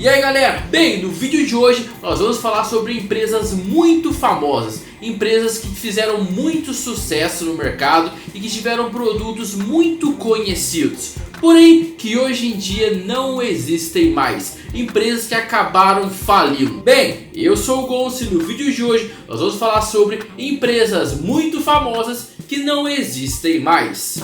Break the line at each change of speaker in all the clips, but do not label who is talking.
E aí galera, bem, no vídeo de hoje nós vamos falar sobre empresas muito famosas, empresas que fizeram muito sucesso no mercado e que tiveram produtos muito conhecidos, porém que hoje em dia não existem mais, empresas que acabaram falindo. Bem, eu sou o Gonçalo e no vídeo de hoje nós vamos falar sobre empresas muito famosas que não existem mais.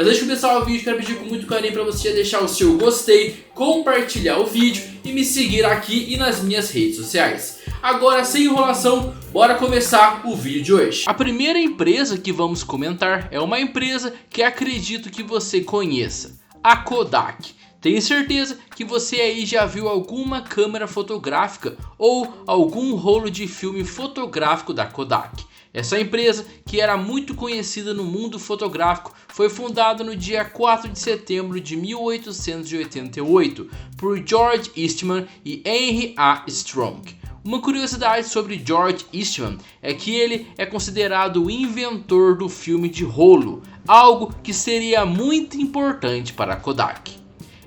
Mas antes de começar o vídeo, quero pedir com muito carinho para você deixar o seu gostei, compartilhar o vídeo e me seguir aqui e nas minhas redes sociais. Agora, sem enrolação, bora começar o vídeo de hoje. A primeira empresa que vamos comentar é uma empresa que acredito que você conheça, a Kodak. Tenho certeza que você aí já viu alguma câmera fotográfica ou algum rolo de filme fotográfico da Kodak. Essa empresa, que era muito conhecida no mundo fotográfico, foi fundada no dia 4 de setembro de 1888 por George Eastman e Henry A. Strong. Uma curiosidade sobre George Eastman é que ele é considerado o inventor do filme de rolo, algo que seria muito importante para a Kodak.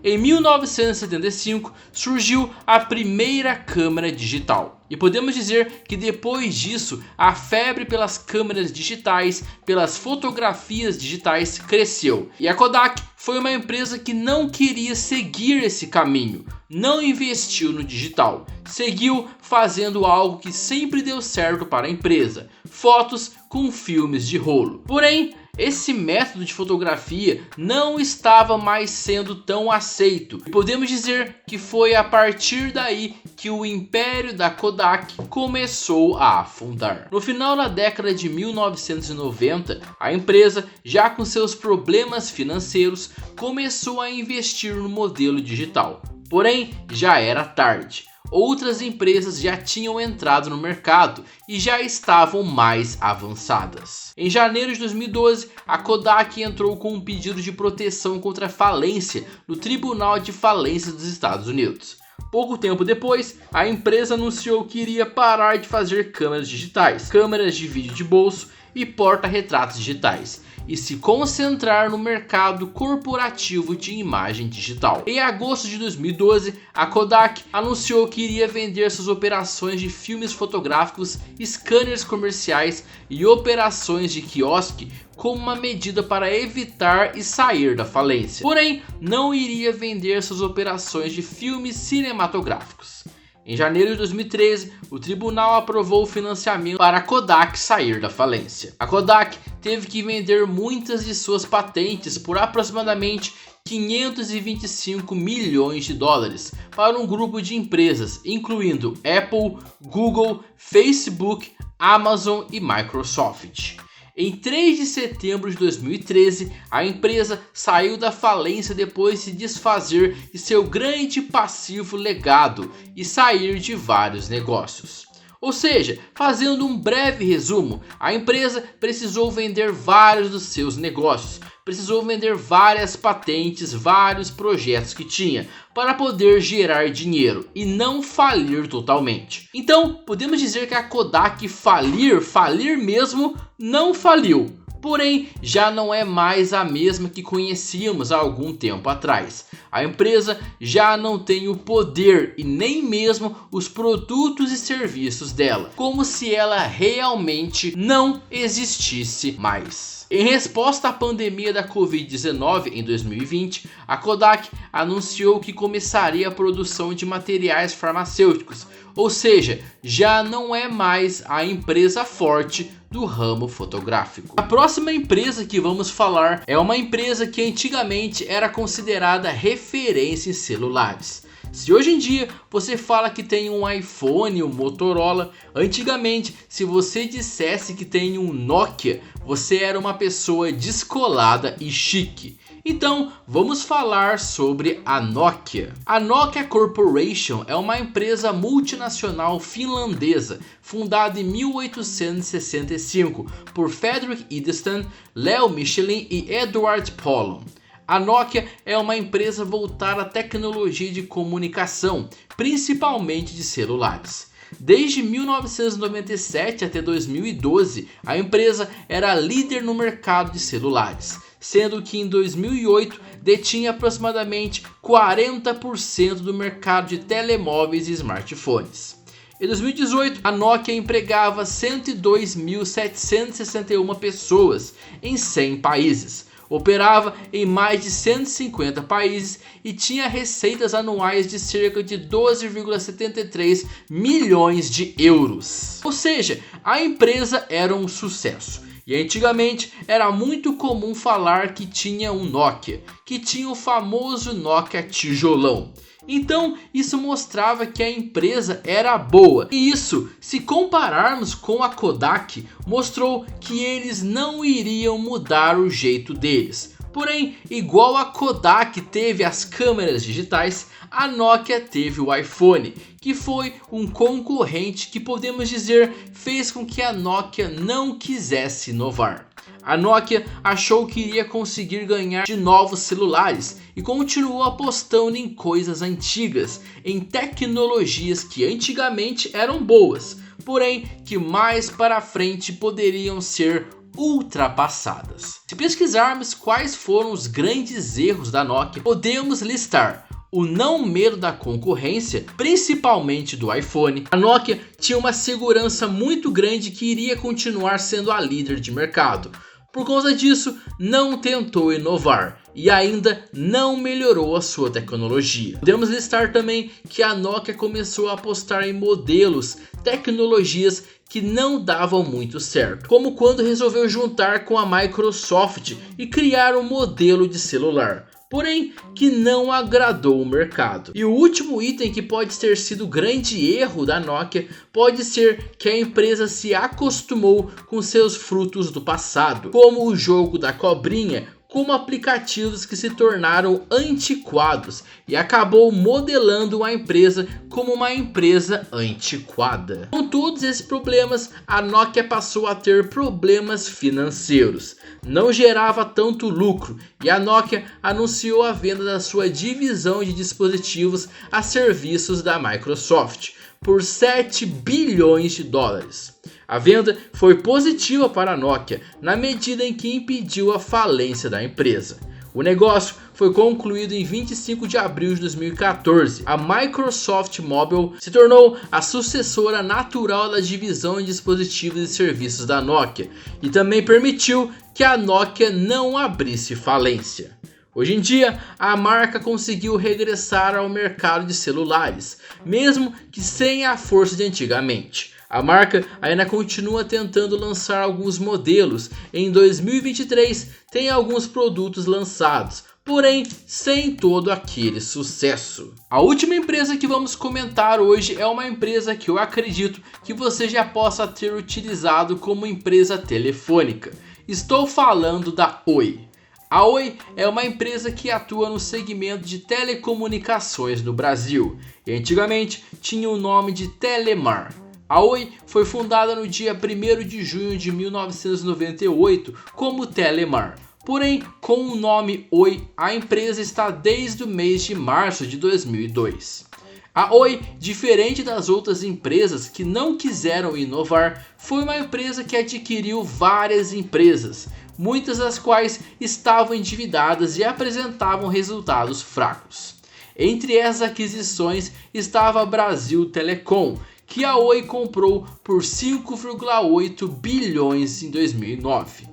Em 1975 surgiu a primeira câmera digital. E podemos dizer que depois disso a febre pelas câmeras digitais, pelas fotografias digitais cresceu. E a Kodak foi uma empresa que não queria seguir esse caminho, não investiu no digital, seguiu fazendo algo que sempre deu certo para a empresa: fotos com filmes de rolo. Porém, esse método de fotografia não estava mais sendo tão aceito. E podemos dizer que foi a partir daí que o império da Kodak começou a afundar. No final da década de 1990, a empresa, já com seus problemas financeiros, começou a investir no modelo digital. Porém, já era tarde. Outras empresas já tinham entrado no mercado e já estavam mais avançadas. Em janeiro de 2012, a Kodak entrou com um pedido de proteção contra a falência no Tribunal de Falência dos Estados Unidos. Pouco tempo depois, a empresa anunciou que iria parar de fazer câmeras digitais, câmeras de vídeo de bolso e porta-retratos digitais, e se concentrar no mercado corporativo de imagem digital. Em agosto de 2012, a Kodak anunciou que iria vender suas operações de filmes fotográficos, scanners comerciais e operações de quiosque como uma medida para evitar e sair da falência. Porém, não iria vender suas operações de filmes cinematográficos. Em janeiro de 2013, o tribunal aprovou o financiamento para a Kodak sair da falência. A Kodak teve que vender muitas de suas patentes por aproximadamente 525 milhões de dólares para um grupo de empresas, incluindo Apple, Google, Facebook, Amazon e Microsoft. Em 3 de setembro de 2013, a empresa saiu da falência depois de se desfazer de seu grande passivo legado e sair de vários negócios. Ou seja, fazendo um breve resumo, a empresa precisou vender vários dos seus negócios, precisou vender várias patentes, vários projetos que tinha para poder gerar dinheiro e não falir totalmente. Então, podemos dizer que a Kodak falir mesmo, não faliu. Porém, já não é mais a mesma que conhecíamos há algum tempo atrás. A empresa já não tem o poder e nem mesmo os produtos e serviços dela, como se ela realmente não existisse mais. Em resposta à pandemia da Covid-19 em 2020, a Kodak anunciou que começaria a produção de materiais farmacêuticos, ou seja, já não é mais a empresa forte do ramo fotográfico. A próxima empresa que vamos falar é uma empresa que antigamente era considerada referência em celulares. Se hoje em dia você fala que tem um iPhone, um Motorola, antigamente se você dissesse que tem um Nokia, você era uma pessoa descolada e chique. Então vamos falar sobre a Nokia. A Nokia Corporation é uma empresa multinacional finlandesa fundada em 1865 por Fredrik Idestad, Leo Michelin e Edward Pollon. A Nokia é uma empresa voltada à tecnologia de comunicação, principalmente de celulares. Desde 1997 até 2012, a empresa era líder no mercado de celulares, sendo que em 2008 detinha aproximadamente 40% do mercado de telemóveis e smartphones. Em 2018, a Nokia empregava 102.761 pessoas em 100 países, operava em mais de 150 países e tinha receitas anuais de cerca de 12,73 milhões de euros. Ou seja, a empresa era um sucesso. E antigamente era muito comum falar que tinha um Nokia, que tinha o famoso Nokia tijolão. Então isso mostrava que a empresa era boa. E isso, se compararmos com a Kodak, mostrou que eles não iriam mudar o jeito deles. Porém, igual a Kodak teve as câmeras digitais, a Nokia teve o iPhone, que foi um concorrente que podemos dizer fez com que a Nokia não quisesse inovar. A Nokia achou que iria conseguir ganhar de novos celulares e continuou apostando em coisas antigas, em tecnologias que antigamente eram boas, porém que mais para frente poderiam ser ultrapassadas. Se pesquisarmos quais foram os grandes erros da Nokia, podemos listar o não medo da concorrência, principalmente do iPhone. A Nokia tinha uma segurança muito grande que iria continuar sendo a líder de mercado. Por causa disso, não tentou inovar e ainda não melhorou a sua tecnologia. Podemos listar também que a Nokia começou a apostar em modelos, tecnologias que não davam muito certo, como quando resolveu juntar com a Microsoft e criar um modelo de celular, porém que não agradou o mercado. E o último item que pode ter sido grande erro da Nokia pode ser que a empresa se acostumou com seus frutos do passado, como o jogo da cobrinha, como aplicativos que se tornaram antiquados e acabou modelando a empresa como uma empresa antiquada. Com todos esses problemas, a Nokia passou a ter problemas financeiros. Não gerava tanto lucro e a Nokia anunciou a venda da sua divisão de dispositivos a serviços da Microsoft por 7 bilhões de dólares. A venda foi positiva para a Nokia na medida em que impediu a falência da empresa. O negócio foi concluído em 25 de abril de 2014. A Microsoft Mobile se tornou a sucessora natural da divisão de dispositivos e serviços da Nokia e também permitiu que a Nokia não abrisse falência. Hoje em dia, a marca conseguiu regressar ao mercado de celulares, mesmo que sem a força de antigamente. A marca ainda continua tentando lançar alguns modelos. Em 2023 tem alguns produtos lançados, porém sem todo aquele sucesso. A última empresa que vamos comentar hoje é uma empresa que eu acredito que você já possa ter utilizado como empresa telefônica. Estou falando da Oi. A Oi é uma empresa que atua no segmento de telecomunicações no Brasil e antigamente tinha o nome de Telemar. A Oi foi fundada no dia 1º de junho de 1998 como Telemar. Porém, com o nome Oi, a empresa está desde o mês de março de 2002. A Oi, diferente das outras empresas que não quiseram inovar, foi uma empresa que adquiriu várias empresas, muitas das quais estavam endividadas e apresentavam resultados fracos. Entre essas aquisições estava a Brasil Telecom, que a Oi comprou por 5,8 bilhões em 2009.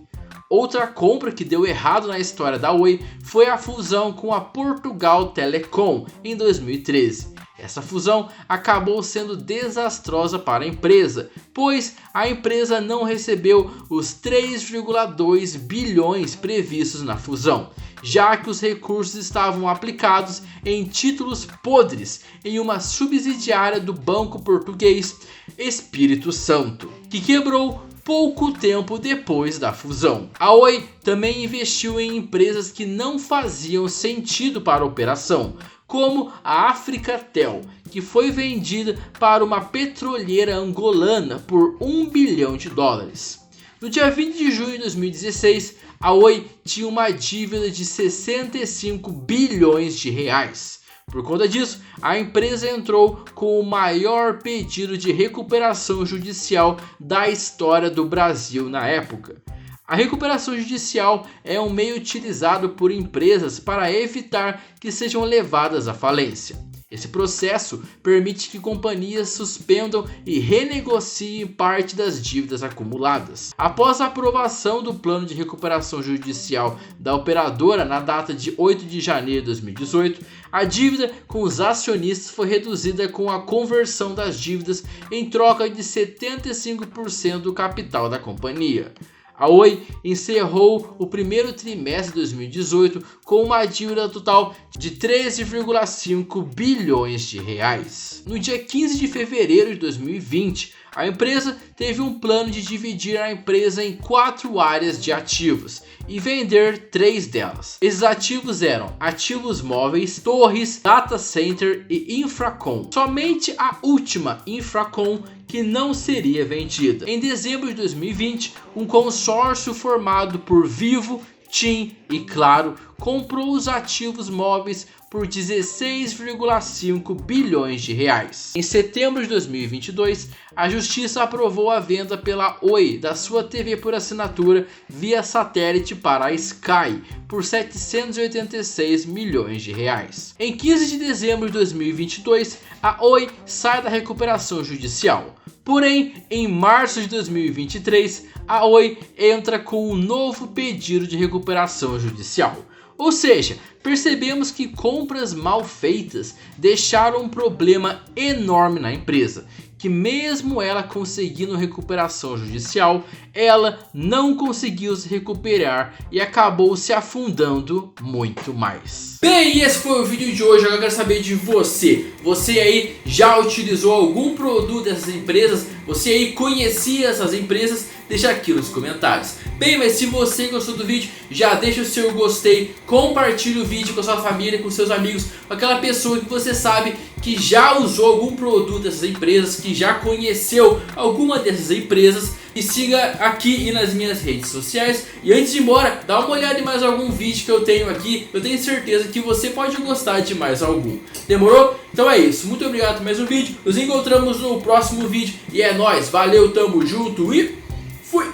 Outra compra que deu errado na história da Oi foi a fusão com a Portugal Telecom em 2013. Essa fusão acabou sendo desastrosa para a empresa, pois a empresa não recebeu os 3,2 bilhões previstos na fusão, já que os recursos estavam aplicados em títulos podres em uma subsidiária do banco português Espírito Santo, que quebrou pouco tempo depois da fusão. A Oi também investiu em empresas que não faziam sentido para a operação, como a Africatel, que foi vendida para uma petroleira angolana por 1 bilhão de dólares. No dia 20 de junho de 2016, a Oi tinha uma dívida de 65 bilhões de reais. Por conta disso, a empresa entrou com o maior pedido de recuperação judicial da história do Brasil na época. A recuperação judicial é um meio utilizado por empresas para evitar que sejam levadas à falência. Esse processo permite que companhias suspendam e renegociem parte das dívidas acumuladas. Após a aprovação do plano de recuperação judicial da operadora na data de 8 de janeiro de 2018, a dívida com os acionistas foi reduzida com a conversão das dívidas em troca de 75% do capital da companhia. A Oi encerrou o primeiro trimestre de 2018 com uma dívida total de 13,5 bilhões de reais. No dia 15 de fevereiro de 2020, a empresa teve um plano de dividir a empresa em 4 áreas de ativos e vender 3 delas. Esses ativos eram ativos móveis, torres, data center e Infracom. Somente a última, Infracom, que não seria vendida. Em dezembro de 2020, um consórcio formado por Vivo, TIM e Claro comprou os ativos móveis por 16,5 bilhões de reais. Em setembro de 2022, a justiça aprovou a venda pela Oi da sua TV por assinatura via satélite para a Sky por 786 milhões de reais. Em 15 de dezembro de 2022, a Oi sai da recuperação judicial. Porém, em março de 2023, a Oi entra com um novo pedido de recuperação judicial. Ou seja, percebemos que compras mal feitas deixaram um problema enorme na empresa, que mesmo ela conseguindo recuperação judicial, ela não conseguiu se recuperar e acabou se afundando muito mais.
Bem, esse foi o vídeo de hoje. Agora eu quero saber de você. Você aí já utilizou algum produto dessas empresas? Você aí conhecia essas empresas? Deixa aqui nos comentários. Bem, mas se você gostou do vídeo, já deixa o seu gostei, compartilha o vídeo com a sua família, com seus amigos, com aquela pessoa que você sabe que já usou algum produto dessas empresas, que já conheceu alguma dessas empresas. E siga aqui e nas minhas redes sociais. E antes de ir embora, dá uma olhada em mais algum vídeo que eu tenho aqui. Eu tenho certeza que você pode gostar de mais algum. Demorou? Então é isso. Muito obrigado por mais um vídeo. Nos encontramos no próximo vídeo. E é nóis. Valeu, tamo junto e fui!